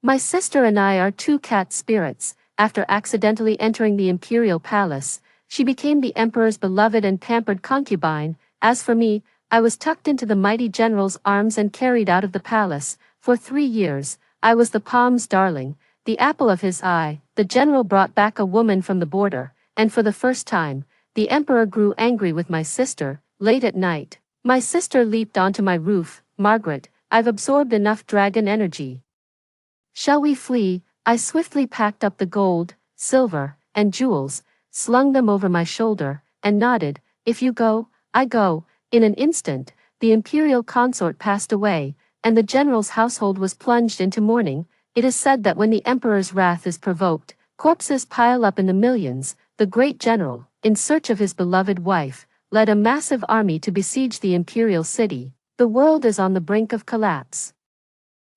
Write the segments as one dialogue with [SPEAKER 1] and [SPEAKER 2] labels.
[SPEAKER 1] My sister and I are two cat spirits. After accidentally entering the imperial palace, she became the emperor's beloved and pampered concubine. As for me, I was tucked into the mighty general's arms and carried out of the palace. For 3 years, I was the palm's darling, the apple of his eye. The general brought back a woman from the border, and for the first time, the emperor grew angry with my sister. Late at night, my sister leaped onto my roof. Margaret, I've absorbed enough dragon energy. Shall we flee? I swiftly packed up the gold, silver, and jewels, slung them over my shoulder, and nodded. If you go, I go. In an instant, the imperial consort passed away, and the general's household was plunged into mourning. It is said that when the emperor's wrath is provoked, corpses pile up in the millions. The great general, in search of his beloved wife, led a massive army to besiege the imperial city. The world is on the brink of collapse.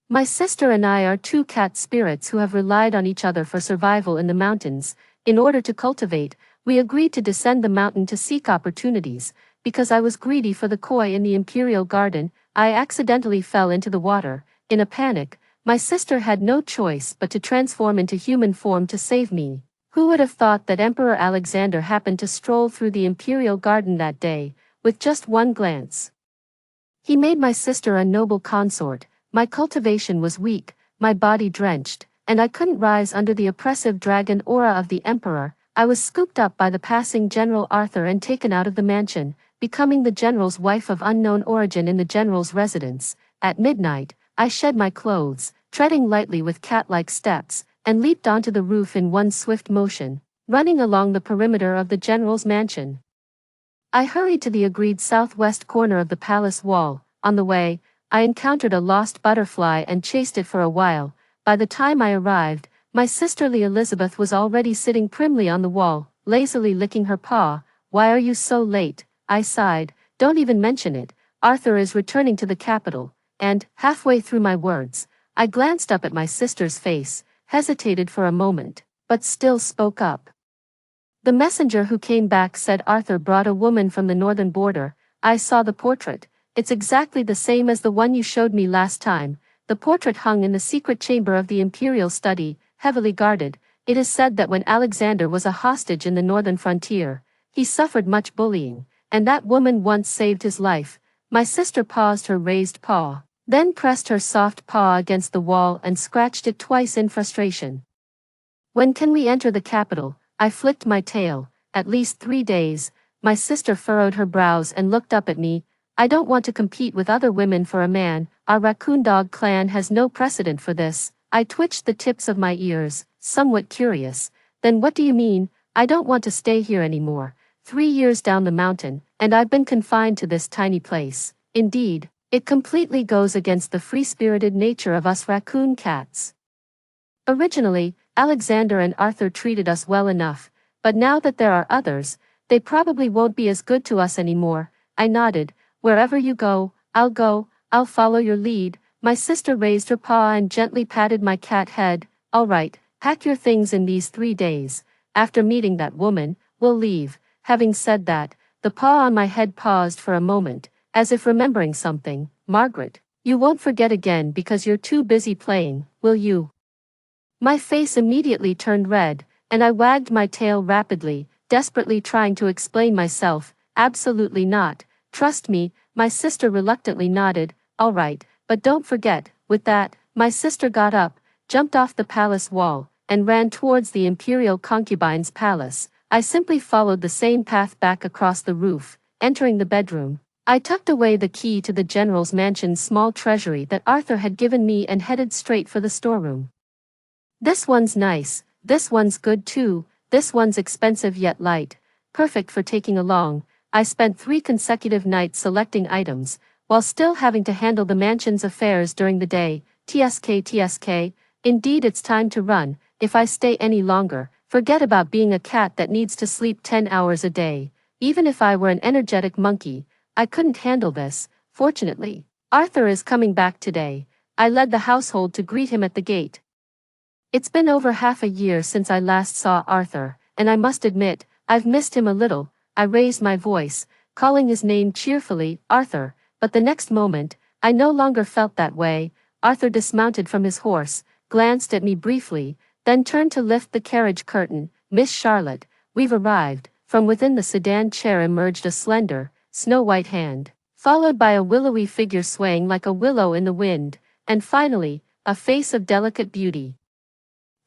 [SPEAKER 1] My sister and I are two cat spirits who have relied on each other for survival in the mountains. In order to cultivate, we agreed to descend the mountain to seek opportunities. Because I was greedy for the koi in the imperial garden, I accidentally fell into the water. In a panic, my sister had no choice but to transform into human form to save me. Who would have thought that Emperor Alexander happened to stroll through the imperial garden that day, with just one glance? He made my sister a noble consort. My cultivation was weak, my body drenched, and I couldn't rise under the oppressive dragon aura of the emperor. I was scooped up by the passing General Arthur and taken out of the mansion, becoming the general's wife of unknown origin in the general's residence. At midnight, I shed my clothes, treading lightly with cat-like steps, and leaped onto the roof in one swift motion, running along the perimeter of the general's mansion. I hurried to the agreed southwest corner of the palace wall. On the way, I encountered a lost butterfly and chased it for a while. By the time I arrived, my sisterly Elizabeth was already sitting primly on the wall, lazily licking her paw. Why are you so late? I sighed. Don't even mention it. Arthur is returning to the capital. And, halfway through my words, I glanced up at my sister's face, hesitated for a moment, but still spoke up. The messenger who came back said Arthur brought a woman from the northern border. I saw the portrait. It's exactly the same as the one you showed me last time. The portrait hung in the secret chamber of the imperial study, heavily guarded. It is said that when Alexander was a hostage in the northern frontier, he suffered much bullying, and that woman once saved his life. My sister paused her raised paw, then pressed her soft paw against the wall and scratched it twice in frustration. When can we enter the capital? I flicked my tail. At least 3 days. My sister furrowed her brows and looked up at me. I don't want to compete with other women for a man. Our raccoon dog clan has no precedent for this. I twitched the tips of my ears, somewhat curious. Then what do you mean? I don't want to stay here anymore. 3 years down the mountain, and I've been confined to this tiny place. Indeed, it completely goes against the free-spirited nature of us raccoon cats. Originally, Alexander and Arthur treated us well enough, but now that there are others, they probably won't be as good to us anymore. I nodded. Wherever you go, I'll follow your lead. My sister raised her paw and gently patted my cat head. All right, pack your things in these 3 days. After meeting that woman, we'll leave. Having said that, the paw on my head paused for a moment, as if remembering something. Margaret, you won't forget again because you're too busy playing, will you? My face immediately turned red, and I wagged my tail rapidly, desperately trying to explain myself. Absolutely not. Trust me. My sister reluctantly nodded. All right, but don't forget. With that, my sister got up, jumped off the palace wall, and ran towards the imperial concubine's palace. I simply followed the same path back across the roof, entering the bedroom. I tucked away the key to the general's mansion's small treasury that Arthur had given me and headed straight for the storeroom. This one's nice, this one's good too, this one's expensive yet light, perfect for taking along. I spent 3 consecutive nights selecting items, while still having to handle the mansion's affairs during the day. TSK. Indeed, it's time to run. If I stay any longer, forget about being a cat that needs to sleep 10 hours a day. Even if I were an energetic monkey, I couldn't handle this. Fortunately, Arthur is coming back today. I led the household to greet him at the gate. It's been over half a year since I last saw Arthur, and I must admit, I've missed him a little. I raised my voice, calling his name cheerfully, Arthur, but the next moment, I no longer felt that way. Arthur dismounted from his horse, glanced at me briefly, then turned to lift the carriage curtain. "Miss Charlotte, we've arrived." From within the sedan chair emerged a slender, snow-white hand, followed by a willowy figure swaying like a willow in the wind, and finally, a face of delicate beauty.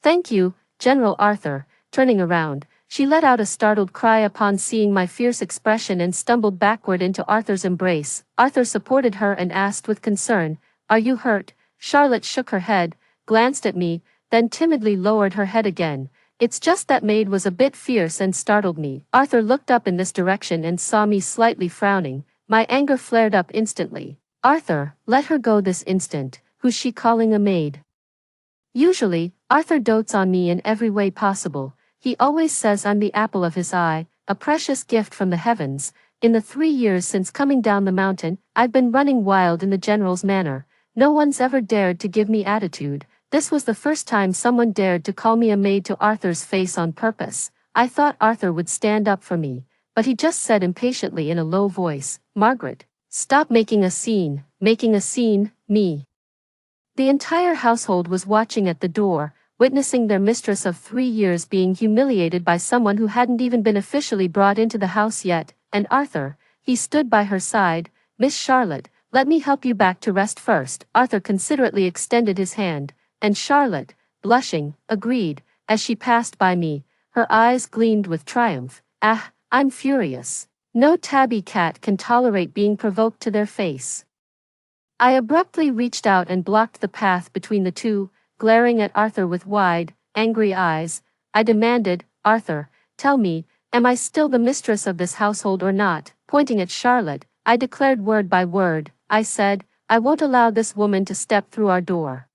[SPEAKER 1] "Thank you, General Arthur." Turning around, she let out a startled cry upon seeing my fierce expression and stumbled backward into Arthur's embrace. Arthur supported her and asked with concern, "Are you hurt?" Charlotte shook her head, glanced at me, then timidly lowered her head again. "It's just that maid was a bit fierce and startled me." Arthur looked up in this direction and saw me slightly frowning. My anger flared up instantly. "Arthur, let her go this instant. Who's she calling a maid?" Usually, Arthur dotes on me in every way possible. He always says I'm the apple of his eye, a precious gift from the heavens. In the 3 years since coming down the mountain, I've been running wild in the general's manor. No one's ever dared to give me attitude. This was the first time someone dared to call me a maid to Arthur's face on purpose. I thought Arthur would stand up for me, but he just said impatiently in a low voice, "Margaret, stop making a scene." Making a scene, me. The entire household was watching at the door, witnessing their mistress of 3 years being humiliated by someone who hadn't even been officially brought into the house yet, and Arthur, he stood by her side. "Miss Charlotte, let me help you back to rest first." Arthur considerately extended his hand, and Charlotte, blushing, agreed. As she passed by me, her eyes gleamed with triumph. "Ah, I'm furious. No tabby cat can tolerate being provoked to their face." I abruptly reached out and blocked the path between the two, glaring at Arthur with wide, angry eyes. I demanded, "Arthur, tell me, am I still the mistress of this household or not?" Pointing at Charlotte, I declared word by word. I said, "I won't allow this woman to step through our door."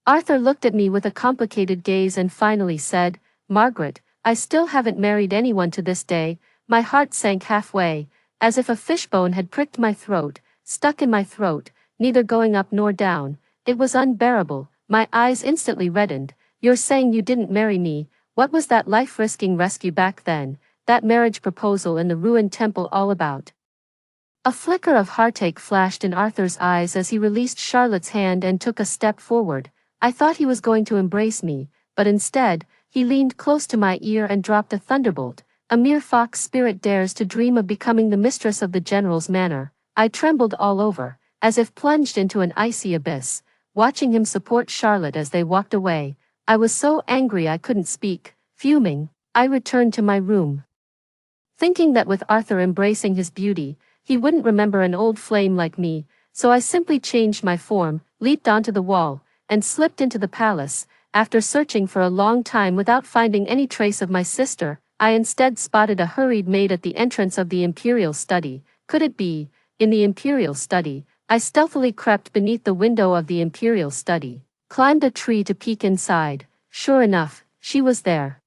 [SPEAKER 1] Arthur looked at me with a complicated gaze and finally said, "Margaret, I still haven't married anyone to this day." My heart sank halfway, as if a fishbone had pricked my throat, stuck in my throat, neither going up nor down. It was unbearable. My eyes instantly reddened. "You're saying you didn't marry me? What was that life-risking rescue back then, that marriage proposal in the ruined temple all about?" A flicker of heartache flashed in Arthur's eyes as he released Charlotte's hand and took a step forward. I thought he was going to embrace me, but instead, he leaned close to my ear and dropped a thunderbolt. "A mere fox spirit dares to dream of becoming the mistress of the general's manor." I trembled all over, as if plunged into an icy abyss, watching him support Charlotte as they walked away. I was so angry I couldn't speak. Fuming, I returned to my room, thinking that with Arthur embracing his beauty, he wouldn't remember an old flame like me, so I simply changed my form, leaped onto the wall, and slipped into the palace. After searching for a long time without finding any trace of my sister, I instead spotted a hurried maid at the entrance of the imperial study. Could it be? In the imperial study, I stealthily crept beneath the window of the imperial study, climbed a tree to peek inside. Sure enough, she was there.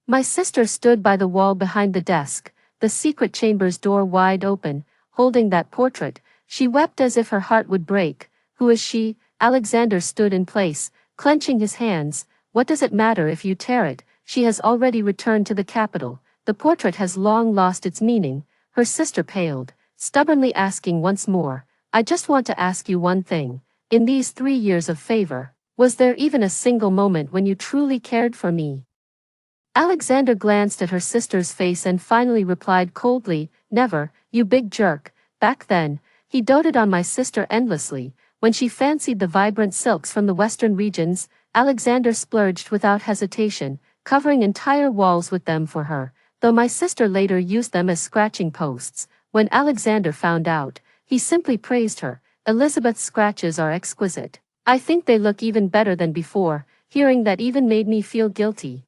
[SPEAKER 1] My sister stood by the wall behind the desk, the secret chamber's door wide open, holding that portrait. She wept as if her heart would break. "Who is she?" Alexander stood in place, clenching his hands. "What does it matter if you tear it? She has already returned to the capital. The portrait has long lost its meaning." Her sister paled, stubbornly asking once more, "I just want to ask you one thing. In these 3 years of favor, was there even a single moment when you truly cared for me?" Alexander glanced at her sister's face and finally replied coldly, "Never, you big jerk." Back then, he doted on my sister endlessly. When she fancied the vibrant silks from the western regions, Alexander splurged without hesitation, covering entire walls with them for her, though my sister later used them as scratching posts. When Alexander found out, he simply praised her. "Elizabeth's scratches are exquisite. I think they look even better than before." Hearing that even made me feel guilty.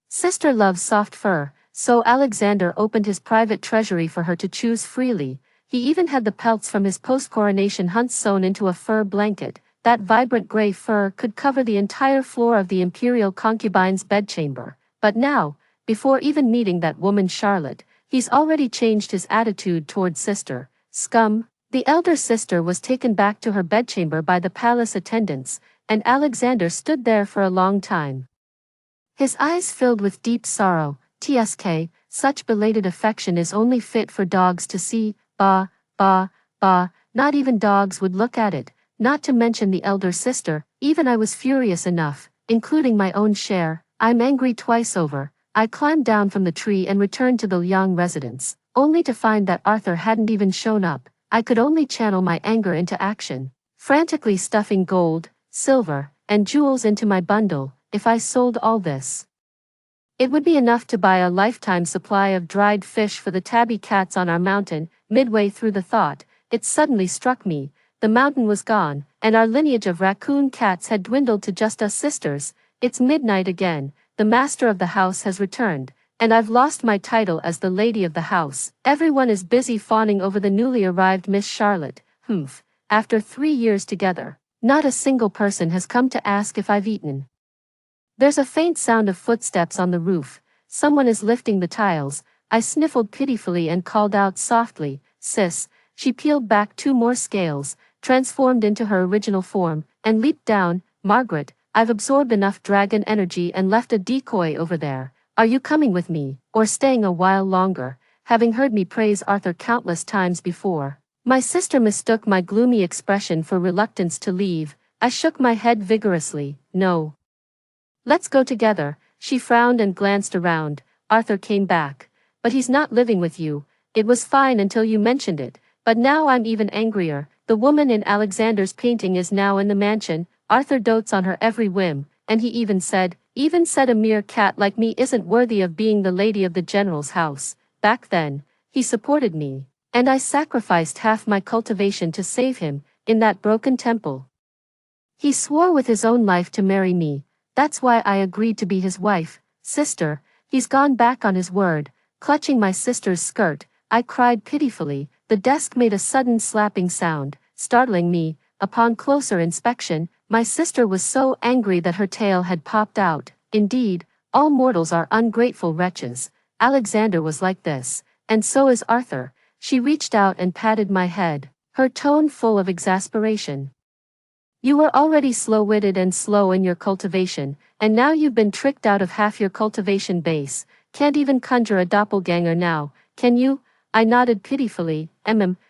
[SPEAKER 1] Sister loves soft fur, so Alexander opened his private treasury for her to choose freely. He even had the pelts from his post-coronation hunts sewn into a fur blanket. That vibrant gray fur could cover the entire floor of the imperial concubine's bedchamber. But now, before even meeting that woman Charlotte, he's already changed his attitude towards sister. Scum. The elder sister was taken back to her bedchamber by the palace attendants, and Alexander stood there for a long time. His eyes filled with deep sorrow. "Tsk, such belated affection is only fit for dogs to see. Bah, bah, bah, not even dogs would look at it, not to mention the elder sister." Even I was furious enough, including my own share. I'm angry twice over. I climbed down from the tree and returned to the young residence, only to find that Arthur hadn't even shown up. I could only channel my anger into action, frantically stuffing gold, silver, and jewels into my bundle. If I sold all this, it would be enough to buy a lifetime supply of dried fish for the tabby cats on our mountain. Midway through the thought, it suddenly struck me. The mountain was gone, and our lineage of raccoon cats had dwindled to just us sisters. It's midnight again, the master of the house has returned, and I've lost my title as the lady of the house. Everyone is busy fawning over the newly arrived Miss Charlotte. Humph, after 3 years together, not a single person has come to ask if I've eaten. There's a faint sound of footsteps on the roof. Someone is lifting the tiles. I sniffled pitifully and called out softly, "Sis." She peeled back 2 more scales, transformed into her original form, and leaped down. "Margaret, I've absorbed enough dragon energy and left a decoy over there. Are you coming with me, or staying a while longer?" Having heard me praise Arthur countless times before, my sister mistook my gloomy expression for reluctance to leave. I shook my head vigorously. "No. Let's go together." She frowned and glanced around. "Arthur came back. But he's not living with you. It was fine until you mentioned it, but now I'm even angrier. The woman in Alexander's painting is now in the mansion. Arthur dotes on her every whim, and he even said a mere cat like me isn't worthy of being the lady of the general's house. Back then, he supported me, and I sacrificed half my cultivation to save him, in that broken temple. He swore with his own life to marry me. That's why I agreed to be his wife. Sister, he's gone back on his word." Clutching my sister's skirt, I cried pitifully. The desk made a sudden slapping sound, startling me. Upon closer inspection, my sister was so angry that her tail had popped out. Indeed, all mortals are ungrateful wretches. Alexander was like this, and so is Arthur. She reached out and patted my head, her tone full of exasperation. "You were already slow-witted and slow in your cultivation, and now you've been tricked out of half your cultivation base. Can't even conjure a doppelganger now, can you?" I nodded pitifully.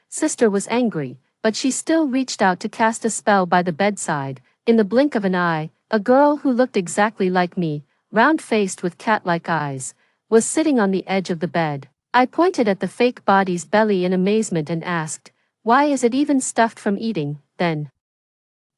[SPEAKER 1] Sister was angry, but she still reached out to cast a spell by the bedside. In the blink of an eye, a girl who looked exactly like me, round-faced with cat-like eyes, was sitting on the edge of the bed. I pointed at the fake body's belly in amazement and asked, "Why is it even stuffed from eating, then?"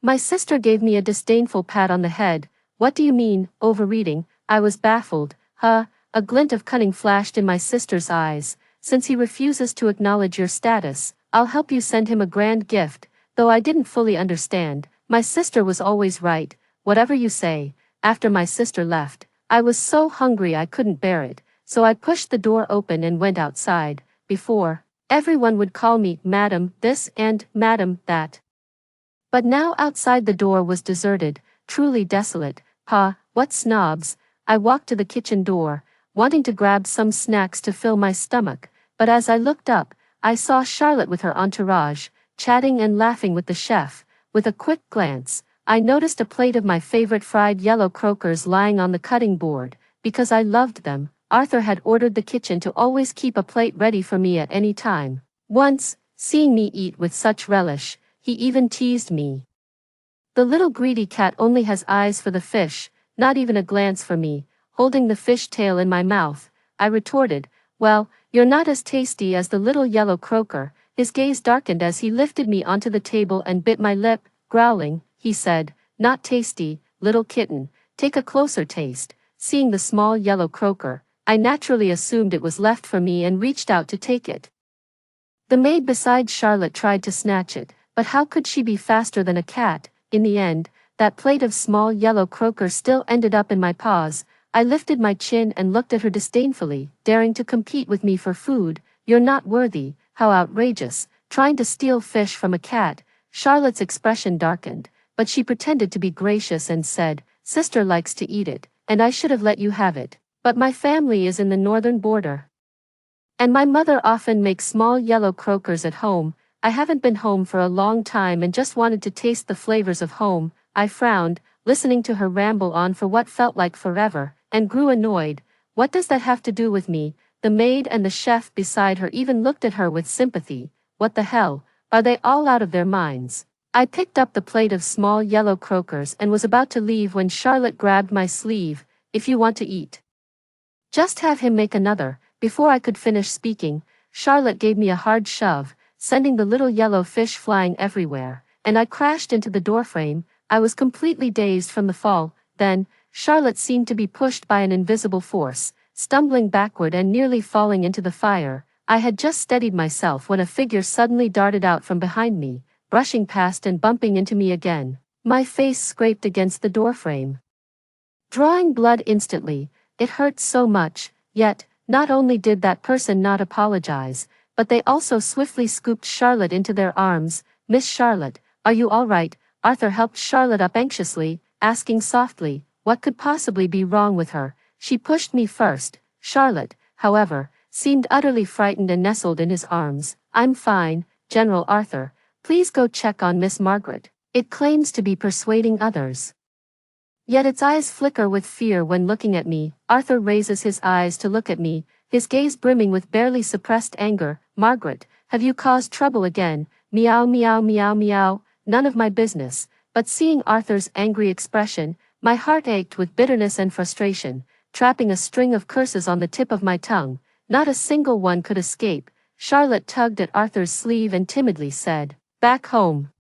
[SPEAKER 1] My sister gave me a disdainful pat on the head. "What do you mean, overeating?" I was baffled. A glint of cunning flashed in my sister's eyes. "Since he refuses to acknowledge your status, I'll help you send him a grand gift." Though I didn't fully understand, my sister was always right. "Whatever you say." After my sister left, I was so hungry I couldn't bear it, so I pushed the door open and went outside. Before, everyone would call me Madam this and Madam that. But now outside the door was deserted, truly desolate. What snobs. I walked to the kitchen door, wanting to grab some snacks to fill my stomach, but as I looked up, I saw Charlotte with her entourage, chatting and laughing with the chef. With a quick glance, I noticed a plate of my favorite fried yellow croakers lying on the cutting board. Because I loved them, Arthur had ordered the kitchen to always keep a plate ready for me at any time. Once, seeing me eat with such relish, he even teased me. "The little greedy cat only has eyes for the fish, not even a glance for me." Holding the fish tail in my mouth, I retorted, "Well, you're not as tasty as the little yellow croaker." His gaze darkened as he lifted me onto the table and bit my lip. Growling, he said, "Not tasty, little kitten. Take a closer taste." Seeing the small yellow croaker, I naturally assumed it was left for me and reached out to take it. The maid beside Charlotte tried to snatch it, but how could she be faster than a cat? In the end, that plate of small yellow croaker still ended up in my paws. I lifted my chin and looked at her disdainfully, daring to compete with me for food. "You're not worthy." How outrageous, trying to steal fish from a cat. Charlotte's expression darkened, but she pretended to be gracious and said, "Sister likes to eat it, and I should have let you have it. But my family is in the northern border, and my mother often makes small yellow croakers at home. I haven't been home for a long time and just wanted to taste the flavors of home." I frowned, listening to her ramble on for what felt like forever, and grew annoyed. What does that have to do with me? The maid and the chef beside her even looked at her with sympathy. What the hell, are they all out of their minds? I picked up the plate of small yellow croakers and was about to leave when Charlotte grabbed my sleeve. If you want to eat, just have him make another. Before I could finish speaking, Charlotte gave me a hard shove, sending the little yellow fish flying everywhere, and I crashed into the doorframe. I was completely dazed from the fall. Then, Charlotte seemed to be pushed by an invisible force, stumbling backward and nearly falling into the fire. I had just steadied myself when a figure suddenly darted out from behind me, brushing past and bumping into me again. My face scraped against the doorframe, drawing blood instantly. It hurt so much, yet, not only did that person not apologize, but they also swiftly scooped Charlotte into their arms. Miss Charlotte, are you all right? Arthur helped Charlotte up anxiously, asking softly, what could possibly be wrong with her? She pushed me first. Charlotte, however, seemed utterly frightened and nestled in his arms. I'm fine, General Arthur. Please go check on Miss Margaret. It claims to be persuading others, yet its eyes flicker with fear when looking at me. Arthur raises his eyes to look at me, his gaze brimming with barely suppressed anger. Margaret, have you caused trouble again? Meow meow meow meow. None of my business. But seeing Arthur's angry expression, my heart ached with bitterness and frustration, trapping a string of curses on the tip of my tongue. Not a single one could escape. Charlotte tugged at Arthur's sleeve and timidly said, back home.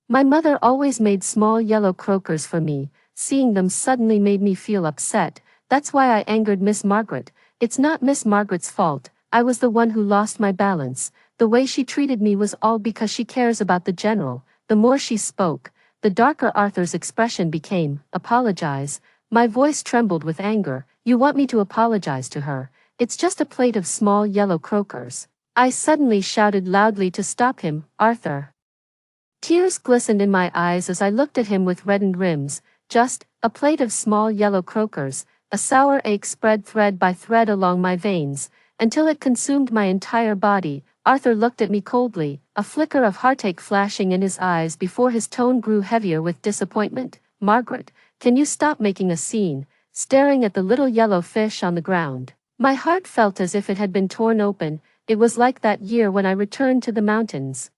[SPEAKER 1] My mother always made small yellow croakers for me. Seeing them suddenly made me feel upset. That's why I angered Miss Margaret. It's not Miss Margaret's fault. I was the one who lost my balance. The way she treated me was all because she cares about the general. The more she spoke, the darker Arthur's expression became. Apologize. My voice trembled with anger. You want me to apologize to her? It's just a plate of small yellow croakers. I suddenly shouted loudly to stop him. Arthur. Tears glistened in my eyes as I looked at him with reddened rims. Just a plate of small yellow croakers. A sour ache spread thread by thread along my veins, until it consumed my entire body. Arthur looked at me coldly, a flicker of heartache flashing in his eyes before his tone grew heavier with disappointment. Margaret, can you stop making a scene? Staring at the little yellow fish on the ground, my heart felt as if it had been torn open. It was like that year when I returned to the mountains,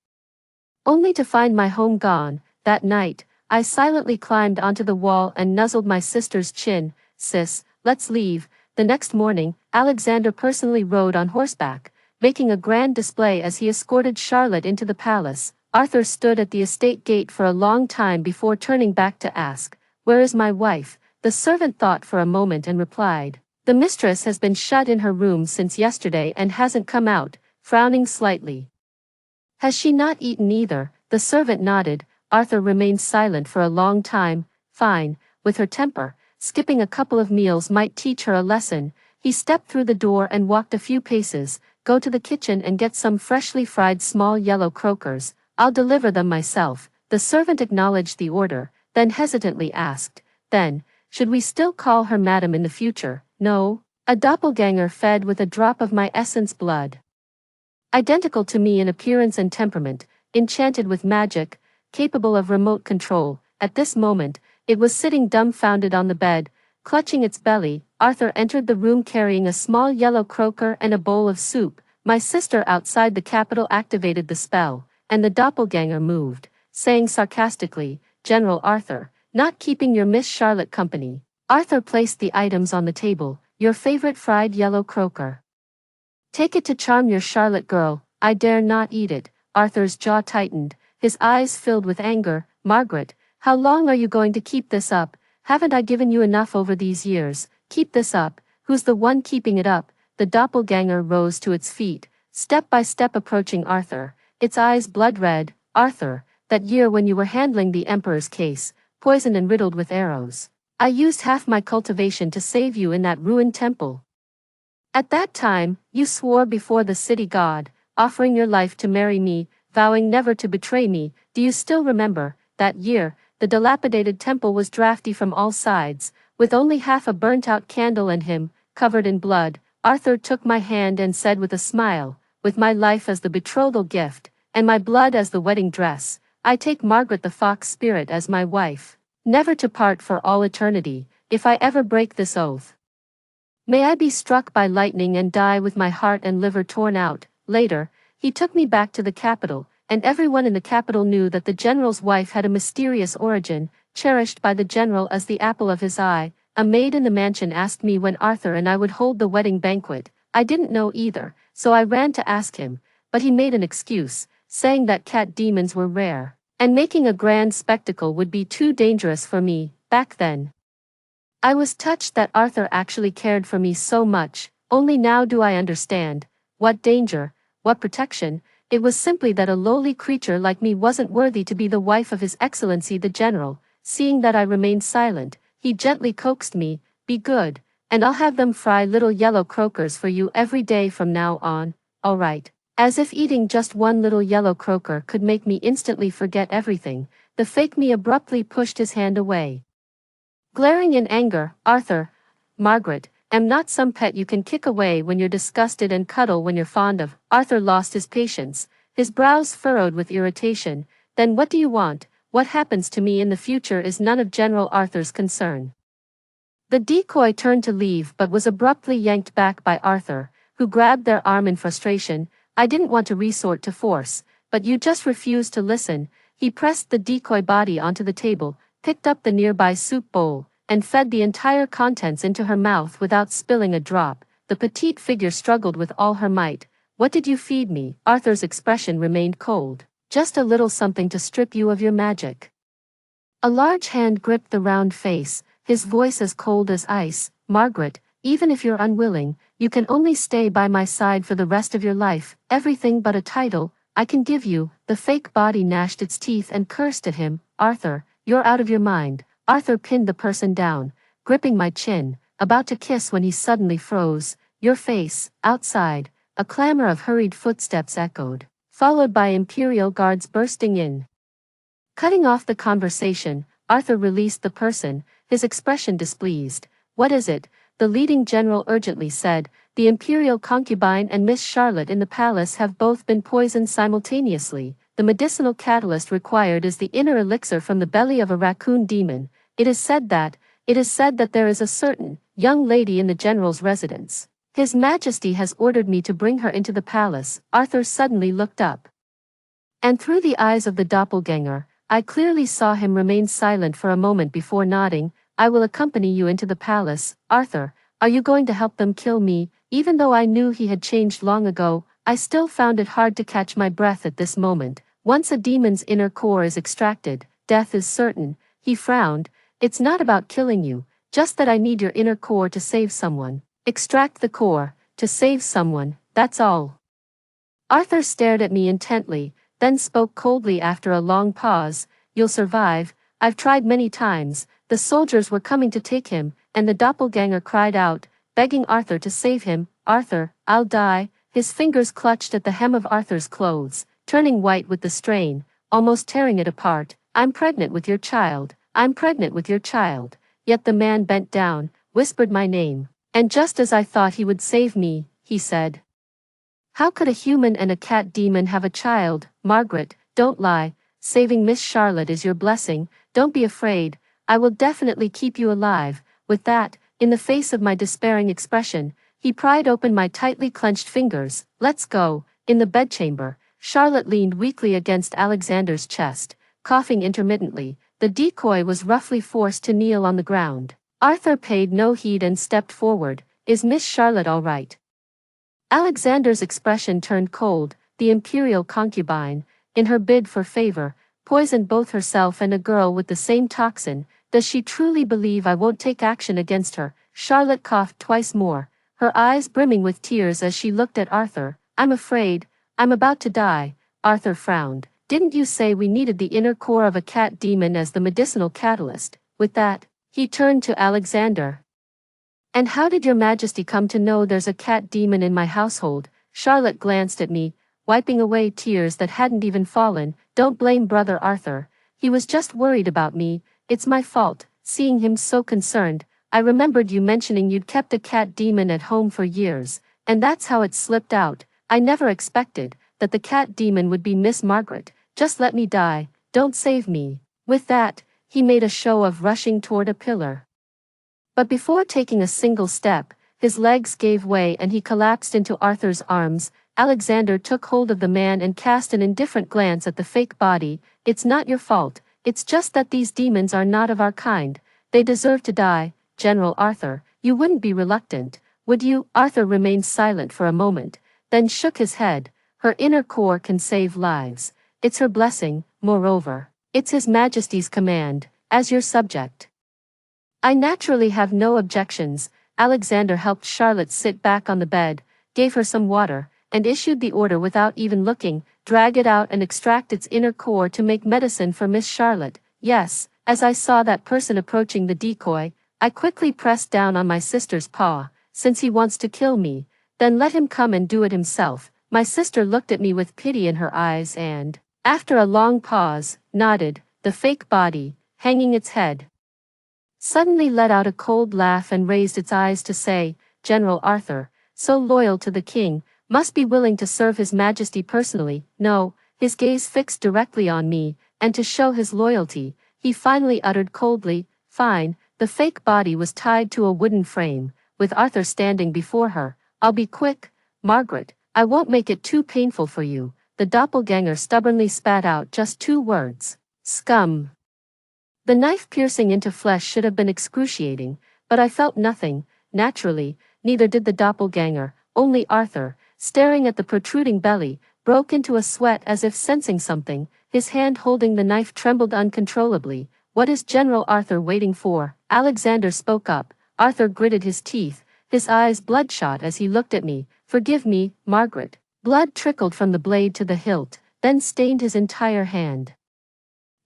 [SPEAKER 1] only to find my home gone. That night, I silently climbed onto the wall and nuzzled my sister's chin. Sis, let's leave. The next morning, Alexander personally rode on horseback, making a grand display as he escorted Charlotte into the palace. Arthur stood at the estate gate for a long time before turning back to ask, where is my wife? The servant thought for a moment and replied, the mistress has been shut in her room since yesterday and hasn't come out, frowning slightly. Has she not eaten either? The servant nodded. Arthur remained silent for a long time. Fine, with her temper, skipping a couple of meals might teach her a lesson. He stepped through the door and walked a few paces. Go to the kitchen and get some freshly fried small yellow croakers. I'll deliver them myself. The servant acknowledged the order, then hesitantly asked, then, should we still call her madam in the future? No, a doppelganger fed with a drop of my essence blood, identical to me in appearance and temperament, enchanted with magic, capable of remote control. At this moment, it was sitting dumbfounded on the bed, clutching its belly. Arthur entered the room carrying a small yellow croaker and a bowl of soup. My sister outside the capital activated the spell, and the doppelganger moved, saying sarcastically, General Arthur, not keeping your Miss Charlotte company. Arthur placed the items on the table. Your favorite fried yellow croaker. Take it to charm your Charlotte girl. I dare not eat it. Arthur's jaw tightened, his eyes filled with anger. Margaret, how long are you going to keep this up? Haven't I given you enough over these years? Keep this up. Who's the one keeping it up? The doppelganger rose to its feet, step by step approaching Arthur, its eyes blood red. Arthur, that year when you were handling the Emperor's case, poisoned and riddled with arrows, I used half my cultivation to save you in that ruined temple. At that time, you swore before the city god, offering your life to marry me, vowing never to betray me. Do you still remember? That year, the dilapidated temple was drafty from all sides, with only half a burnt-out candle and him, covered in blood. Arthur took my hand and said with a smile, with my life as the betrothal gift, and my blood as the wedding dress, I take Margaret the Fox Spirit as my wife, never to part for all eternity. If I ever break this oath, may I be struck by lightning and die with my heart and liver torn out. Later, he took me back to the capital, and everyone in the capital knew that the general's wife had a mysterious origin, cherished by the general as the apple of his eye. A maid in the mansion asked me when Arthur and I would hold the wedding banquet. I didn't know either, so I ran to ask him, but he made an excuse, saying that cat demons were rare, and making a grand spectacle would be too dangerous for me. Back then, I was touched that Arthur actually cared for me so much. Only now do I understand. What danger, what protection. It was simply that a lowly creature like me wasn't worthy to be the wife of His Excellency the General. Seeing that I remained silent, he gently coaxed me, "Be good, and I'll have them fry little yellow croakers for you every day from now on." All right. As if eating just one little yellow croaker could make me instantly forget everything, the fake me abruptly pushed his hand away. Glaring in anger, "Arthur, Margaret, am not some pet you can kick away when you're disgusted and cuddle when you're fond of." Arthur lost his patience, his brows furrowed with irritation. "Then what do you want? What happens to me in the future is none of General Arthur's concern." The decoy turned to leave but was abruptly yanked back by Arthur, who grabbed their arm in frustration. "I didn't want to resort to force, but you just refused to listen." He pressed the decoy body onto the table, picked up the nearby soup bowl, and fed the entire contents into her mouth without spilling a drop. The petite figure struggled with all her might. "What did you feed me?" Arthur's expression remained cold. "Just a little something to strip you of your magic." A large hand gripped the round face, his voice as cold as ice. "Margaret, even if you're unwilling, you can only stay by my side for the rest of your life. Everything but a title I can give you." The fake body gnashed its teeth and cursed at him. "Arthur, you're out of your mind." Arthur pinned the person down, gripping my chin, about to kiss when he suddenly froze. "Your face." Outside, a clamor of hurried footsteps echoed, followed by Imperial guards bursting in. Cutting off the conversation, Arthur released the person, his expression displeased. "What is it?" the leading general urgently said. "The Imperial concubine and Miss Charlotte in the palace have both been poisoned simultaneously. The medicinal catalyst required is the inner elixir from the belly of a raccoon demon. It is said that there is a certain young lady in the general's residence. His Majesty has ordered me to bring her into the palace." Arthur suddenly looked up, and through the eyes of the doppelganger, I clearly saw him remain silent for a moment before nodding. "I will accompany you into the palace." "Arthur, are you going to help them kill me?" Even though I knew he had changed long ago, I still found it hard to catch my breath at this moment. Once a demon's inner core is extracted, death is certain. He frowned. "It's not about killing you, just that I need your inner core to save someone." "Extract the core, to save someone, that's all." Arthur stared at me intently, then spoke coldly after a long pause. "You'll survive. I've tried many times." The soldiers were coming to take him, and the doppelganger cried out, begging Arthur to save him. "Arthur, I'll die." His fingers clutched at the hem of Arthur's clothes, turning white with the strain, almost tearing it apart. "I'm pregnant with your child. I'm pregnant with your child." Yet the man bent down, whispered my name, and just as I thought he would save me, he said, "How could a human and a cat demon have a child?" "Margaret, don't lie. Saving Miss Charlotte is your blessing. Don't be afraid. I will definitely keep you alive." With that, in the face of my despairing expression, he pried open my tightly clenched fingers. "Let's go." In the bedchamber, Charlotte leaned weakly against Alexander's chest, coughing intermittently. The decoy was roughly forced to kneel on the ground. Arthur paid no heed and stepped forward. "Is Miss Charlotte all right?" Alexander's expression turned cold. The imperial concubine, in her bid for favor, poisoned both herself and a girl with the same toxin. Does she truly believe I won't take action against her? Charlotte coughed twice more, her eyes brimming with tears as she looked at Arthur. "I'm afraid. I'm about to die." Arthur frowned. "Didn't you say we needed the inner core of a cat demon as the medicinal catalyst?" With that, he turned to Alexander. "And how did your Majesty come to know there's a cat demon in my household?" Charlotte glanced at me, wiping away tears that hadn't even fallen. "Don't blame Brother Arthur. He was just worried about me. It's my fault." Seeing him so concerned, I remembered you mentioning you'd kept a cat demon at home for years, and that's how it slipped out. I never expected that the cat demon would be Miss Margaret. Just let me die. Don't save me." With that, he made a show of rushing toward a pillar. But before taking a single step, his legs gave way and he collapsed into Arthur's arms. Alexander took hold of the man and cast an indifferent glance at the fake body. It's not your fault, it's just that these demons are not of our kind. They deserve to die. General Arthur, you wouldn't be reluctant, would you? Arthur remained silent for a moment, then shook his head. Her inner core can save lives. It's her blessing, moreover. It's His Majesty's command, as your subject. I naturally have no objections. Alexander helped Charlotte sit back on the bed, gave her some water, and issued the order without even looking. Drag it out and extract its inner core to make medicine for Miss Charlotte. Yes, as I saw that person approaching the decoy, I quickly pressed down on my sister's paw. Since he wants to kill me, then let him come and do it himself. My sister looked at me with pity in her eyes and, after a long pause, nodded. The fake body, hanging its head, suddenly let out a cold laugh and raised its eyes to say, General Arthur, so loyal to the king, must be willing to serve His Majesty personally. No, his gaze fixed directly on me, and to show his loyalty, he finally uttered coldly, fine. The fake body was tied to a wooden frame, with Arthur standing before her. I'll be quick, Margaret, I won't make it too painful for you. The doppelganger stubbornly spat out just 2 words. Scum. The knife piercing into flesh should have been excruciating, but I felt nothing. Naturally, neither did the doppelganger. Only Arthur, staring at the protruding belly, broke into a sweat as if sensing something. His hand holding the knife trembled uncontrollably. What is General Arthur waiting for? Alexander spoke up. Arthur gritted his teeth, his eyes bloodshot as he looked at me. Forgive me, Margaret. Blood trickled from the blade to the hilt, then stained his entire hand,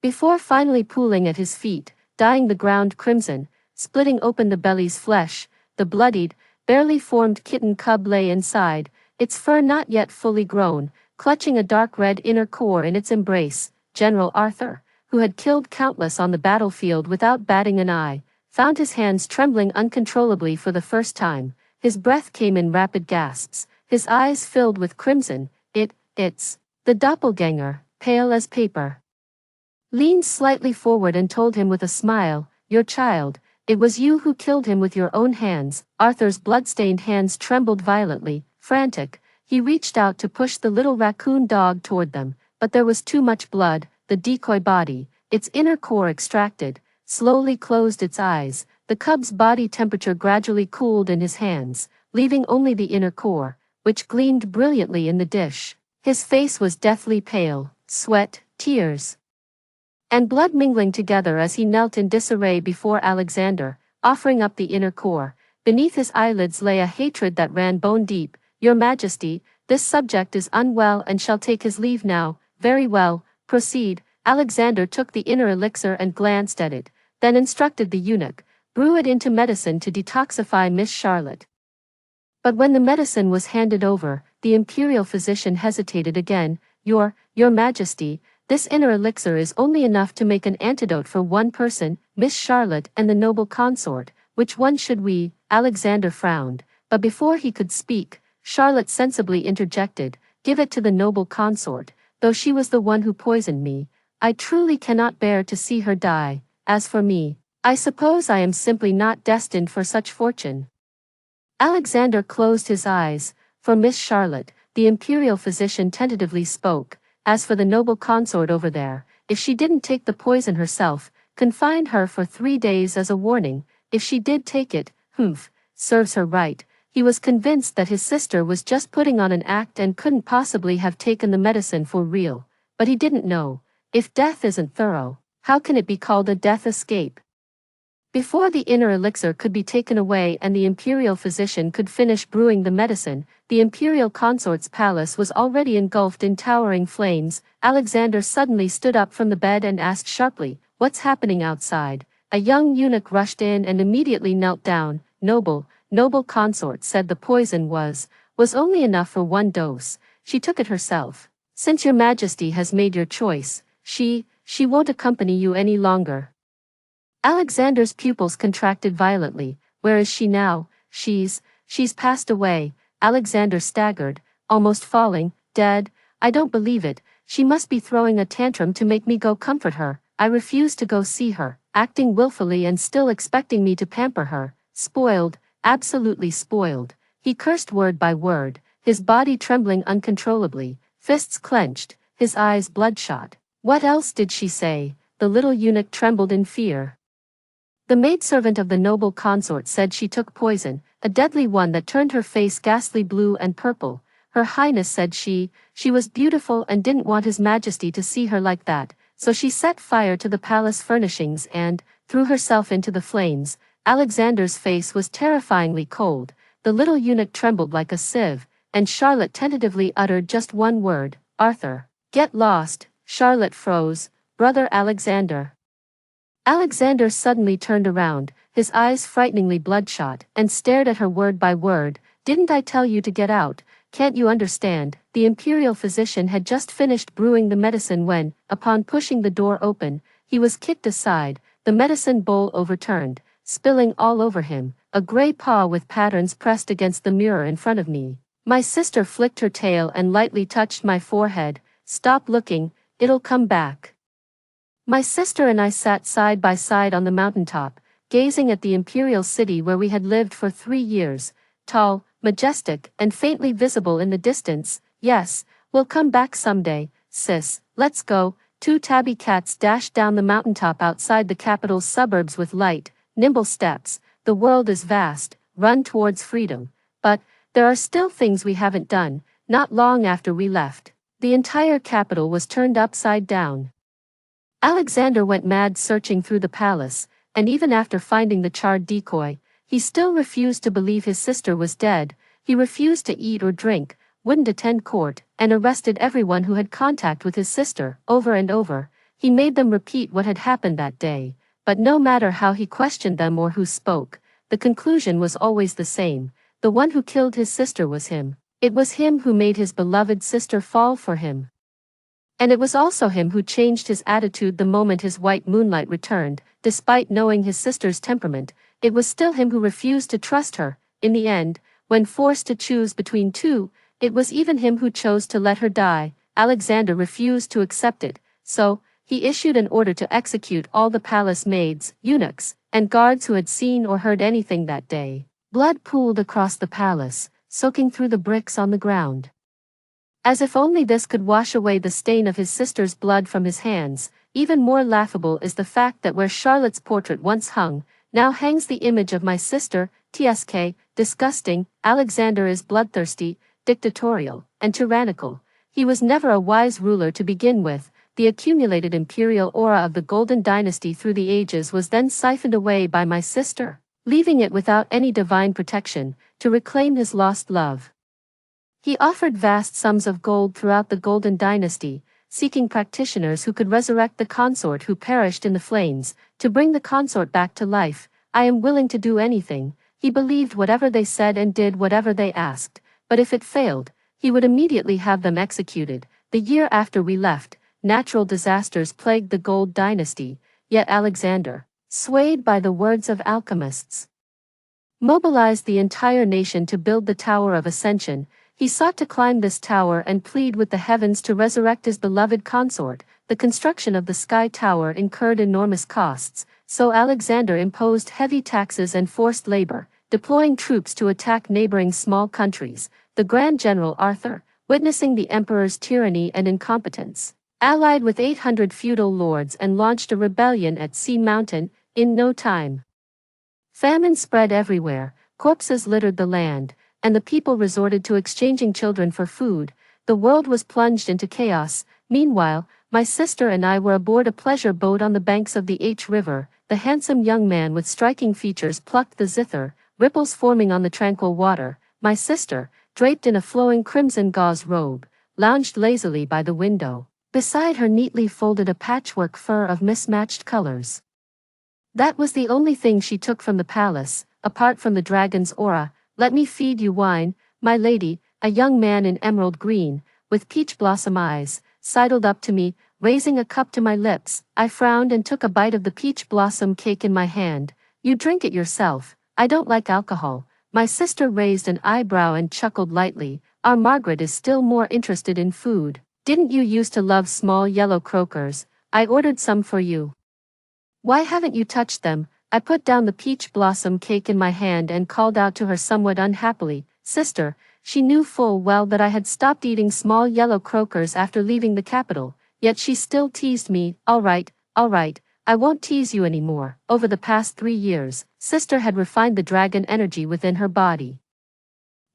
[SPEAKER 1] before finally pooling at his feet, dyeing the ground crimson, splitting open the belly's flesh. The bloodied, barely formed kitten cub lay inside, its fur not yet fully grown, clutching a dark red inner core in its embrace. General Arthur, who had killed countless on the battlefield without batting an eye, found his hands trembling uncontrollably for the first time. His breath came in rapid gasps, his eyes filled with crimson. It's the doppelganger, pale as paper, leaned slightly forward and told him with a smile, your child, it was you who killed him with your own hands. Arthur's blood-stained hands trembled violently. Frantic, he reached out to push the little raccoon dog toward them, but there was too much blood. The decoy body, its inner core extracted, slowly closed its eyes. The cub's body temperature gradually cooled in his hands, leaving only the inner core, which gleamed brilliantly in the dish. His face was deathly pale, sweat, tears, and blood mingling together as he knelt in disarray before Alexander, offering up the inner core. Beneath his eyelids lay a hatred that ran bone deep. Your Majesty, this subject is unwell and shall take his leave now. Very well, proceed. Alexander took the inner elixir and glanced at it, then instructed the eunuch, brew it into medicine to detoxify Miss Charlotte. But when the medicine was handed over, the imperial physician hesitated again. Your Majesty, this inner elixir is only enough to make an antidote for one person, Miss Charlotte and the noble consort. Which one should we? Alexander frowned, but before he could speak, Charlotte sensibly interjected, give it to the noble consort, though she was the one who poisoned me. I truly cannot bear to see her die. As for me, I suppose I am simply not destined for such fortune. Alexander closed his eyes. For Miss Charlotte, the imperial physician tentatively spoke. As for the noble consort over there, if she didn't take the poison herself, confine her for 3 days as a warning. If she did take it, serves her right. He was convinced that his sister was just putting on an act and couldn't possibly have taken the medicine for real. But he didn't know. If death isn't thorough, how can it be called a death escape? Before the inner elixir could be taken away and the imperial physician could finish brewing the medicine, the imperial consort's palace was already engulfed in towering flames. Alexander suddenly stood up from the bed and asked sharply, what's happening outside? A young eunuch rushed in and immediately knelt down. Noble consort said the poison was only enough for 1 dose. She took it herself. Since your Majesty has made your choice, she won't accompany you any longer. Alexander's pupils contracted violently. Where is she now? She's passed away. Alexander staggered, almost falling. Dead? I don't believe it. She must be throwing a tantrum to make me go comfort her. I refuse to go see her, acting willfully and still expecting me to pamper her. Spoiled, absolutely spoiled. He cursed word by word, his body trembling uncontrollably, fists clenched, his eyes bloodshot. What else did she say? The little eunuch trembled in fear. The maidservant of the noble consort said she took poison, a deadly one that turned her face ghastly blue and purple. Her Highness said she was beautiful and didn't want His Majesty to see her like that, so she set fire to the palace furnishings and threw herself into the flames. Alexander's face was terrifyingly cold, the little eunuch trembled like a sieve, and Charlotte tentatively uttered just one word, Arthur. Get lost. Charlotte froze. Brother Alexander. Alexander suddenly turned around, his eyes frighteningly bloodshot, and stared at her word by word. Didn't I tell you to get out? Can't you understand? The imperial physician had just finished brewing the medicine when, upon pushing the door open, he was kicked aside, the medicine bowl overturned, spilling all over him, a gray paw with patterns pressed against the mirror in front of me. My sister flicked her tail and lightly touched my forehead. Stop looking, it'll come back. My sister and I sat side by side on the mountaintop, gazing at the imperial city where we had lived for 3 years, tall, majestic, and faintly visible in the distance. Yes, we'll come back someday, sis, let's go. 2 tabby cats dashed down the mountaintop outside the capital's suburbs with light, nimble steps. The world is vast, run towards freedom. But there are still things we haven't done. Not long after we left, the entire capital was turned upside down. Alexander went mad searching through the palace, and even after finding the charred decoy, he still refused to believe his sister was dead. He refused to eat or drink, wouldn't attend court, and arrested everyone who had contact with his sister. Over and over, he made them repeat what had happened that day, but no matter how he questioned them or who spoke, the conclusion was always the same. The one who killed his sister was him. It was him who made his beloved sister fall for him. And it was also him who changed his attitude the moment his white moonlight returned. Despite knowing his sister's temperament, it was still him who refused to trust her. In the end, when forced to choose between two, it was even him who chose to let her die. Alexander refused to accept it, so he issued an order to execute all the palace maids, eunuchs, and guards who had seen or heard anything that day. Blood pooled across the palace, soaking through the bricks on the ground. As if only this could wash away the stain of his sister's blood from his hands. Even more laughable is the fact that where Charlotte's portrait once hung, now hangs the image of my sister. Tsk, disgusting. Alexander is bloodthirsty, dictatorial, and tyrannical. He was never a wise ruler to begin with. The accumulated imperial aura of the Golden Dynasty through the ages was then siphoned away by my sister, leaving it without any divine protection, to reclaim his lost love. He offered vast sums of gold throughout the Golden Dynasty, seeking practitioners who could resurrect the consort who perished in the flames. To bring the consort back to life, I am willing to do anything. He believed whatever they said and did whatever they asked, but if it failed, he would immediately have them executed. The year after we left, natural disasters plagued the Gold Dynasty, yet Alexander, swayed by the words of alchemists, mobilized the entire nation to build the Tower of Ascension. He sought to climb this tower and plead with the heavens to resurrect his beloved consort. The construction of the Sky Tower incurred enormous costs, so Alexander imposed heavy taxes and forced labor, deploying troops to attack neighboring small countries. The Grand General Arthur, witnessing the emperor's tyranny and incompetence, allied with 800 feudal lords and launched a rebellion at Sea Mountain. In no time, famine spread everywhere, corpses littered the land, and the people resorted to exchanging children for food. The world was plunged into chaos. Meanwhile, my sister and I were aboard a pleasure boat on the banks of the H River. The handsome young man with striking features plucked the zither, ripples forming on the tranquil water. My sister, draped in a flowing crimson gauze robe, lounged lazily by the window. Beside her neatly folded a patchwork fur of mismatched colors. That was the only thing she took from the palace, apart from the dragon's aura. Let me feed you wine, my lady. A young man in emerald green, with peach blossom eyes, sidled up to me, raising a cup to my lips. I frowned and took a bite of the peach blossom cake in my hand. You drink it yourself. I don't like alcohol. My sister raised an eyebrow and chuckled lightly. Our Margaret is still more interested in food. Didn't you used to love small yellow croakers? I ordered some for you. Why haven't you touched them? I put down the peach blossom cake in my hand and called out to her somewhat unhappily, Sister. She knew full well that I had stopped eating small yellow croakers after leaving the capital, yet she still teased me. All right, I won't tease you anymore. Over the past 3 years, sister had refined the dragon energy within her body.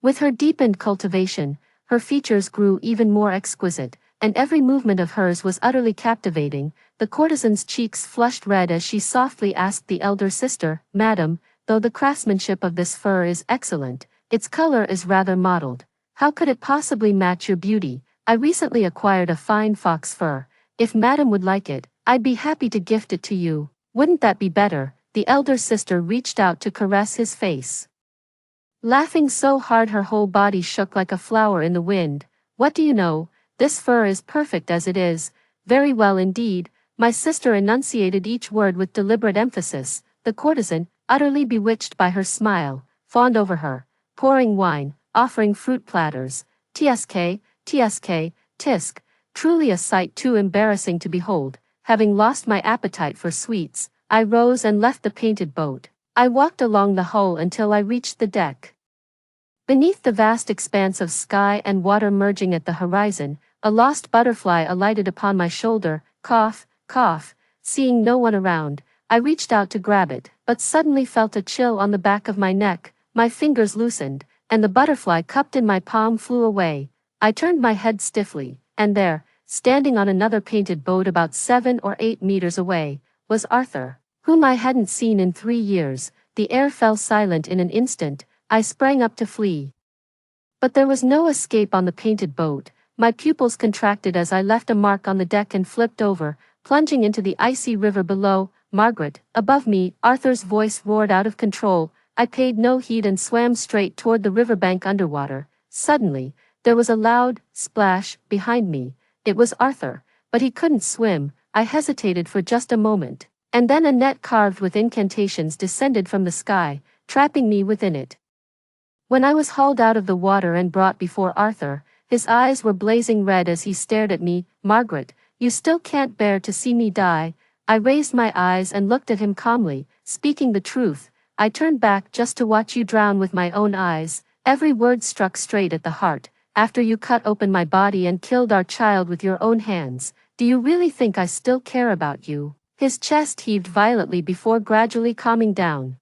[SPEAKER 1] With her deepened cultivation, her features grew even more exquisite, and every movement of hers was utterly captivating. The courtesan's cheeks flushed red as she softly asked the elder sister, "Madam, though the craftsmanship of this fur is excellent, its color is rather mottled. How could it possibly match your beauty? I recently acquired a fine fox fur. If madam would like it, I'd be happy to gift it to you. Wouldn't that be better?" The elder sister reached out to caress his face, laughing so hard her whole body shook like a flower in the wind. "What do you know? This fur is perfect as it is." "Very well indeed." My sister enunciated each word with deliberate emphasis. The courtesan, utterly bewitched by her smile, fawned over her, pouring wine, offering fruit platters. Tsk, tisk, truly a sight too embarrassing to behold. Having lost my appetite for sweets, I rose and left the painted boat. I walked along the hull until I reached the deck. Beneath the vast expanse of sky and water merging at the horizon, a lost butterfly alighted upon my shoulder. Cough, cough. Seeing no one around, I reached out to grab it, but suddenly felt a chill on the back of my neck. My fingers loosened, and the butterfly cupped in my palm flew away. I turned my head stiffly, and there, standing on another painted boat about 7 or 8 meters away, was Arthur, whom I hadn't seen in 3 years. The air fell silent in an instant. I sprang up to flee. But there was no escape on the painted boat. My pupils contracted as I left a mark on the deck and flipped over, plunging into the icy river below. "Margaret!" Above me, Arthur's voice roared out of control. I paid no heed and swam straight toward the riverbank underwater. Suddenly, there was a loud splash behind me. It was Arthur, but he couldn't swim. I hesitated for just a moment, and then a net carved with incantations descended from the sky, trapping me within it. When I was hauled out of the water and brought before Arthur, his eyes were blazing red as he stared at me. "Margaret, you still can't bear to see me die." I raised my eyes and looked at him calmly. "Speaking the truth, I turned back just to watch you drown with my own eyes." Every word struck straight at the heart. "After you cut open my body and killed our child with your own hands, do you really think I still care about you?" His chest heaved violently before gradually calming down.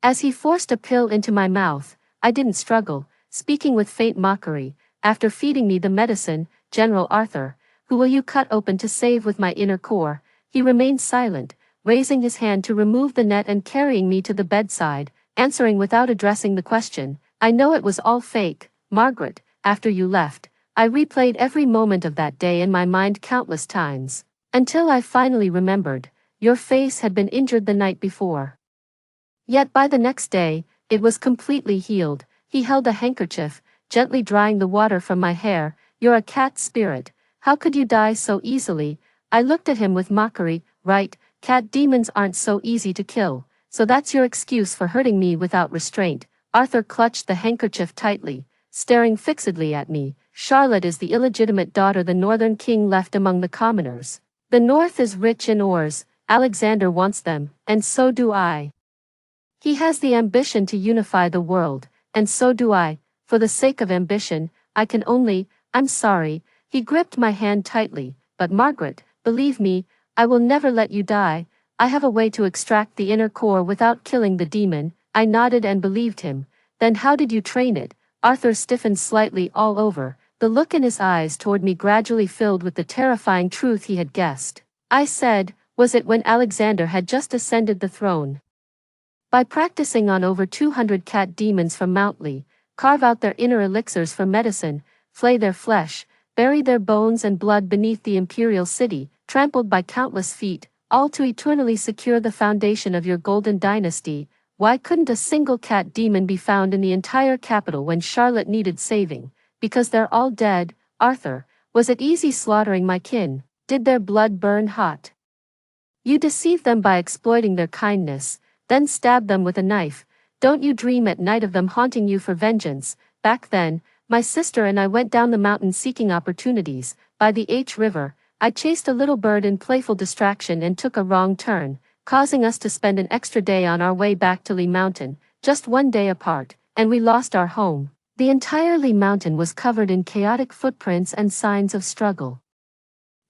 [SPEAKER 1] As he forced a pill into my mouth, I didn't struggle, speaking with faint mockery. "After feeding me the medicine, General Arthur, who will you cut open to save with my inner core?" He remained silent, raising his hand to remove the net and carrying me to the bedside, answering without addressing the question. "I know it was all fake, Margaret. After you left, I replayed every moment of that day in my mind countless times, until I finally remembered. Your face had been injured the night before. Yet by the next day, it was completely healed." He held a handkerchief, gently drying the water from my hair. "You're a cat spirit. How could you die so easily?" I looked at him with mockery. "Right, cat demons aren't so easy to kill, so that's your excuse for hurting me without restraint." Arthur clutched the handkerchief tightly, staring fixedly at me. "Charlotte is the illegitimate daughter the northern king left among the commoners. The north is rich in ores, Alexander wants them, and so do I. He has the ambition to unify the world, and so do I. For the sake of ambition, I can only, I'm sorry." He gripped my hand tightly. "But Margaret, believe me, I will never let you die. I have a way to extract the inner core without killing the demon." I nodded and believed him. "Then how did you train it?" Arthur stiffened slightly all over. The look in his eyes toward me gradually filled with the terrifying truth he had guessed. I said, "Was it when Alexander had just ascended the throne?" "By practicing on over 200 cat demons from Mountly, carve out their inner elixirs for medicine, flay their flesh, bury their bones and blood beneath the imperial city, trampled by countless feet, all to eternally secure the foundation of your golden dynasty." Why couldn't a single cat demon be found in the entire capital when Charlotte needed saving? Because they're all dead. Arthur, was it easy slaughtering my kin? Did their blood burn hot? You deceived them by exploiting their kindness, then stabbed them with a knife. Don't you dream at night of them haunting you for vengeance? Back then, my sister and I went down the mountain seeking opportunities. By the River, I chased a little bird in playful distraction and took a wrong turn, causing us to spend an extra day on our way back to Lee Mountain, just one day apart, and we lost our home. The entirely mountain was covered in chaotic footprints and signs of struggle.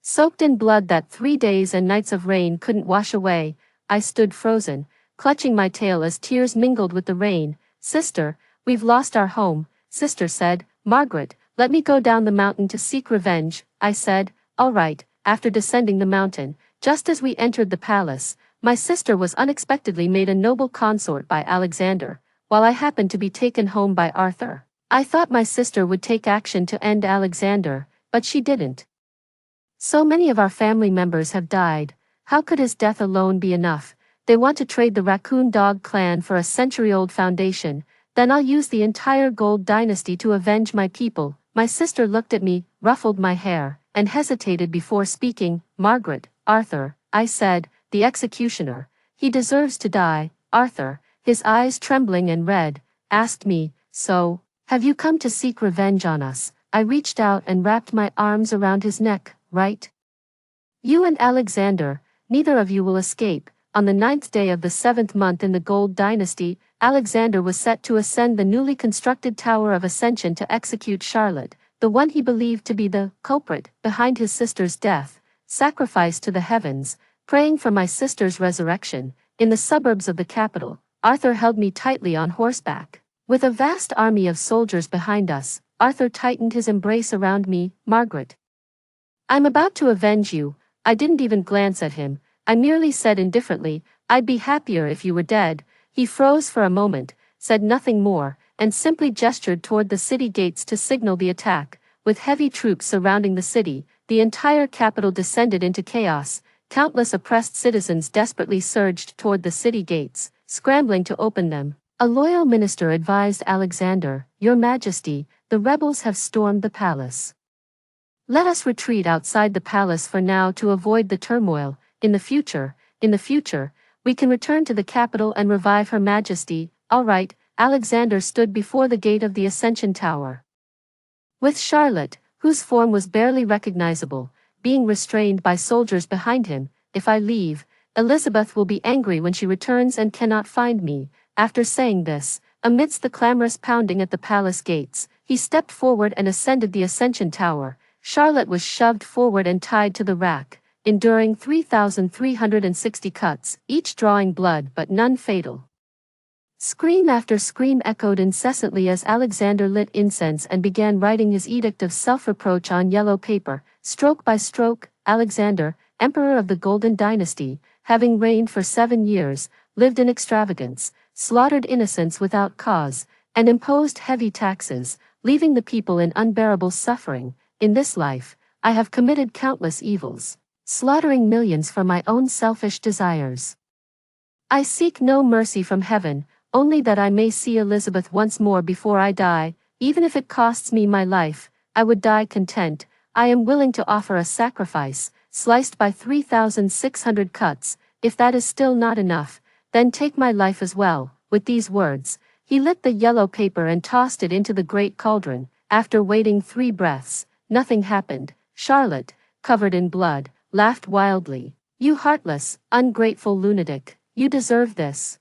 [SPEAKER 1] Soaked in blood that 3 days and nights of rain couldn't wash away, I stood frozen, clutching my tail as tears mingled with the rain. "Sister, we've lost our home," Sister said. "Margaret, let me go down the mountain to seek revenge," I said. "All right." After descending the mountain, just as we entered the palace, my sister was unexpectedly made a noble consort by Alexander, while I happened to be taken home by Arthur. I thought my sister would take action to end Alexander, but she didn't. "So many of our family members have died. How could his death alone be enough? They want to trade the raccoon dog clan for a century-old foundation. Then I'll use the entire gold dynasty to avenge my people." My sister looked at me, ruffled my hair, and hesitated before speaking. "Margaret, Arthur," I said, "the executioner. He deserves to die." Arthur, his eyes trembling and red, asked me, "So, have you come to seek revenge on us?" I reached out and wrapped my arms around his neck. "Right? You and Alexander, neither of you will escape." On the 9th day of the 7th month in the Gold Dynasty, Alexander was set to ascend the newly constructed Tower of Ascension to execute Charlotte, the one he believed to be the culprit behind his sister's death, sacrificed to the heavens, praying for my sister's resurrection. In the suburbs of the capital, Arthur held me tightly on horseback. With a vast army of soldiers behind us, Arthur tightened his embrace around me. "Margaret, I'm about to avenge you." I didn't even glance at him. I merely said indifferently, "I'd be happier if you were dead." He froze for a moment, said nothing more, and simply gestured toward the city gates to signal the attack. With heavy troops surrounding the city, the entire capital descended into chaos. Countless oppressed citizens desperately surged toward the city gates, scrambling to open them. A loyal minister advised Alexander, "Your Majesty, the rebels have stormed the palace. Let us retreat outside the palace for now to avoid the turmoil. In the future, we can return to the capital and revive Her Majesty." "All right." Alexander stood before the gate of the Ascension Tower, with Charlotte, whose form was barely recognizable, being restrained by soldiers behind him. "If I leave, Elizabeth will be angry when she returns and cannot find me." After saying this, amidst the clamorous pounding at the palace gates, he stepped forward and ascended the Ascension Tower. Charlotte was shoved forward and tied to the rack, enduring 3,360 cuts, each drawing blood but none fatal. Scream after scream echoed incessantly as Alexander lit incense and began writing his edict of self-reproach on yellow paper. Stroke by stroke, Alexander, Emperor of the Golden Dynasty, having reigned for 7 years, lived in extravagance, slaughtered innocents without cause, and imposed heavy taxes, leaving the people in unbearable suffering. "In this life, I have committed countless evils, slaughtering millions for my own selfish desires. I seek no mercy from heaven, only that I may see Elizabeth once more before I die. Even if it costs me my life, I would die content. I am willing to offer a sacrifice, sliced by 3,600 cuts. If that is still not enough, then take my life as well." With these words, he lit the yellow paper and tossed it into the great cauldron. After waiting 3 breaths, nothing happened. Charlotte, covered in blood, laughed wildly. "You heartless, ungrateful lunatic, you deserve this."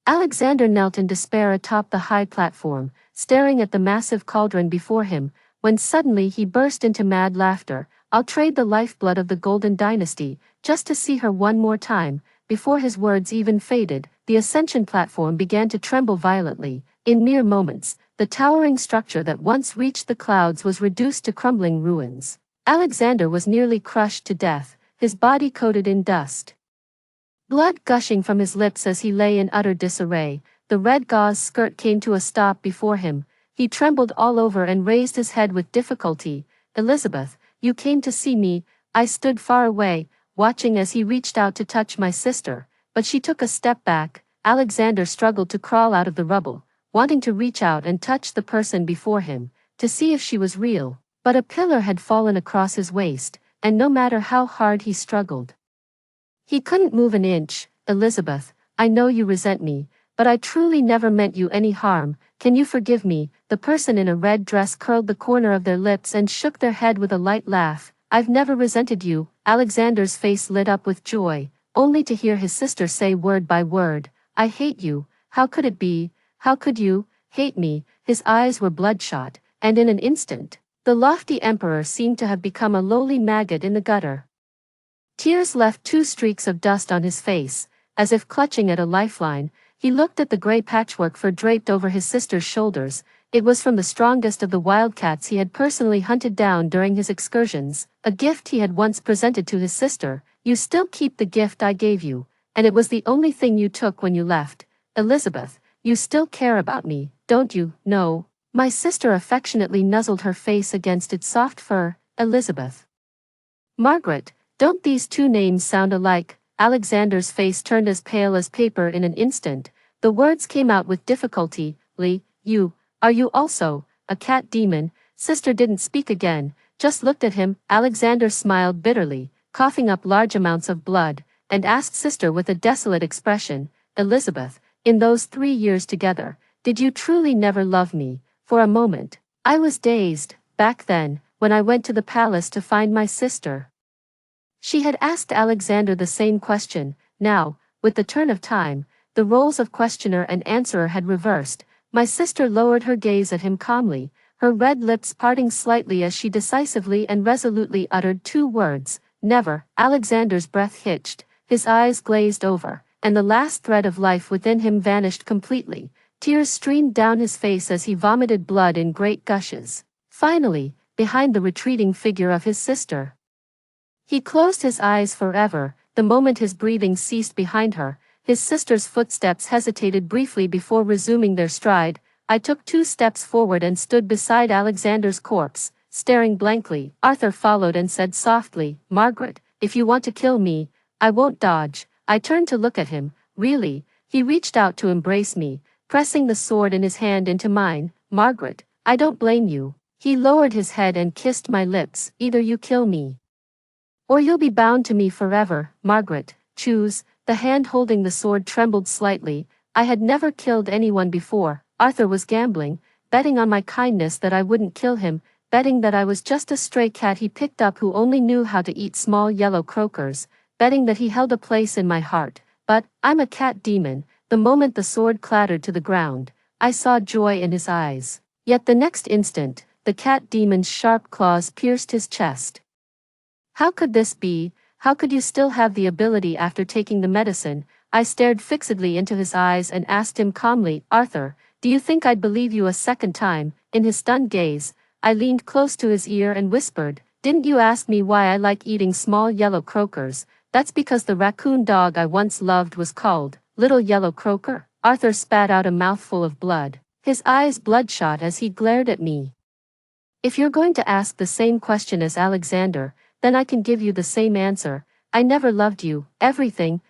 [SPEAKER 1] Alexander knelt in despair atop the high platform, staring at the massive cauldron before him, when suddenly he burst into mad laughter. "I'll trade the lifeblood of the Golden Dynasty, just to see her one more time." Before his words even faded, the Ascension platform began to tremble violently. In mere moments, the towering structure that once reached the clouds was reduced to crumbling ruins. Alexander was nearly crushed to death, his body coated in dust, blood gushing from his lips as he lay in utter disarray. The red gauze skirt came to a stop before him. He trembled all over and raised his head with difficulty. "Elizabeth, you came to see me." I stood far away, watching as he reached out to touch my sister, but she took a step back. Alexander struggled to crawl out of the rubble, wanting to reach out and touch the person before him, to see if she was real. But a pillar had fallen across his waist, and no matter how hard he struggled, he couldn't move an inch. "Elizabeth, I know you resent me, but I truly never meant you any harm. Can you forgive me?" The person in a red dress curled the corner of their lips and shook their head with a light laugh. "I've never resented you." Alexander's face lit up with joy, only to hear his sister say word by word, "I hate you." "How could it be? How could you hate me?" his eyes were bloodshot, and in an instant, the lofty emperor seemed to have become a lowly maggot in the gutter. Tears left 2 streaks of dust on his face, as if clutching at a lifeline. He looked at the gray patchwork fur draped over his sister's shoulders. It was from the strongest of the wildcats he had personally hunted down during his excursions, a gift he had once presented to his sister. "You still keep the gift I gave you, and it was the only thing you took when you left. Elizabeth, you still care about me, don't you?" "No." My sister affectionately nuzzled her face against its soft fur. "Elizabeth." "Margaret, don't these 2 names sound alike?" Alexander's face turned as pale as paper in an instant. The words came out with difficulty. "Lee, are you also a cat demon?" Sister didn't speak again, just looked at him. Alexander smiled bitterly, coughing up large amounts of blood, and asked sister with a desolate expression, "Elizabeth, in those 3 years together, did you truly never love me?" For a moment, I was dazed. Back then, when I went to the palace to find my sister. She had asked Alexander the same question. Now, with the turn of time, the roles of questioner and answerer had reversed. My sister lowered her gaze at him calmly, her red lips parting slightly as she decisively and resolutely uttered 2 words, "Never." Alexander's breath hitched, his eyes glazed over, and the last thread of life within him vanished completely. Tears streamed down his face as he vomited blood in great gushes. Finally, behind the retreating figure of his sister, he closed his eyes forever. The moment his breathing ceased behind her, his sister's footsteps hesitated briefly before resuming their stride. I took 2 steps forward and stood beside Alexander's corpse, staring blankly. Arthur followed and said softly, "Margaret, if you want to kill me, I won't dodge." I turned to look at him. Really, he reached out to embrace me, pressing the sword in his hand into mine. "Margaret, I don't blame you." He lowered his head and kissed my lips. "Either you kill me, or you'll be bound to me forever. Margaret, choose." The hand holding the sword trembled slightly. I had never killed anyone before. Arthur was gambling, betting on my kindness that I wouldn't kill him, betting that I was just a stray cat he picked up who only knew how to eat small yellow croakers, betting that he held a place in my heart. But I'm a cat demon. The moment the sword clattered to the ground, I saw joy in his eyes. Yet the next instant, the cat demon's sharp claws pierced his chest. "How could this be? How could you still have the ability after taking the medicine?" I stared fixedly into his eyes and asked him calmly, "Arthur, do you think I'd believe you a second time?" In his stunned gaze, I leaned close to his ear and whispered, "Didn't you ask me why I like eating small yellow croakers? That's because the raccoon dog I once loved was called Little Yellow Croaker." Arthur spat out a mouthful of blood, his eyes bloodshot as he glared at me. "If you're going to ask the same question as Alexander, then I can give you the same answer. I never loved you. Everything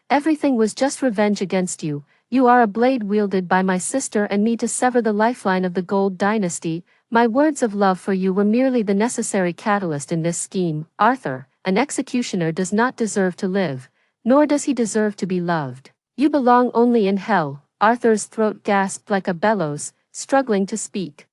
[SPEAKER 1] was just revenge against you. You are a blade wielded by my sister and me to sever the lifeline of the Gold Dynasty. My words of love for you were merely the necessary catalyst in this scheme. Arthur, an executioner does not deserve to live, nor does he deserve to be loved. You belong only in hell." Arthur's throat gasped like a bellows, struggling to speak.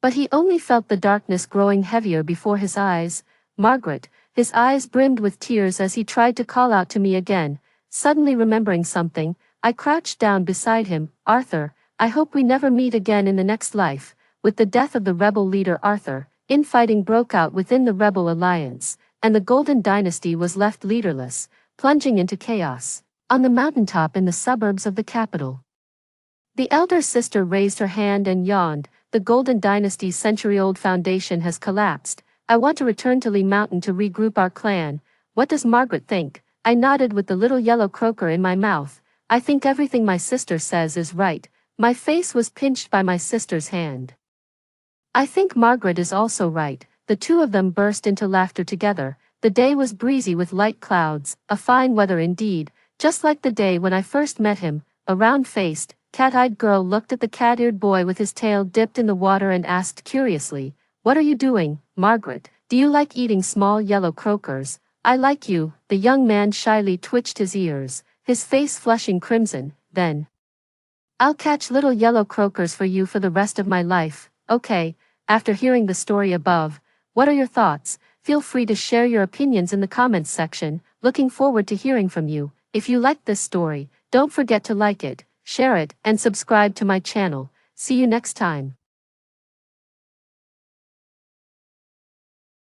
[SPEAKER 1] But he only felt the darkness growing heavier before his eyes. "Margaret," his eyes brimmed with tears as he tried to call out to me again. Suddenly remembering something, I crouched down beside him. "Arthur, I hope we never meet again in the next life." With the death of the rebel leader Arthur, infighting broke out within the rebel alliance, and the Golden Dynasty was left leaderless, plunging into chaos. On the mountaintop in the suburbs of the capital, the elder sister raised her hand and yawned. "The Golden Dynasty's century-old foundation has collapsed. I want to return to Lee Mountain to regroup our clan. What does Margaret think?" I nodded with the little yellow croaker in my mouth. "I think everything my sister says is right." My face was pinched by my sister's hand. "I think Margaret is also right." The 2 of them burst into laughter together. The day was breezy with light clouds, a fine weather indeed, just like the day when I first met him. A round-faced, cat-eyed girl looked at the cat-eared boy with his tail dipped in the water and asked curiously, "What are you doing, Margaret? Do you like eating small yellow croakers?" "I like you." The young man shyly twitched his ears, his face flushing crimson. "Then I'll catch little yellow croakers for you for the rest of my life." "Okay." After hearing the story above, what are your thoughts? Feel free to share your opinions in the comments section. Looking forward to hearing from you. If you liked this story, don't forget to like it, share it, and subscribe to my channel. See you next time.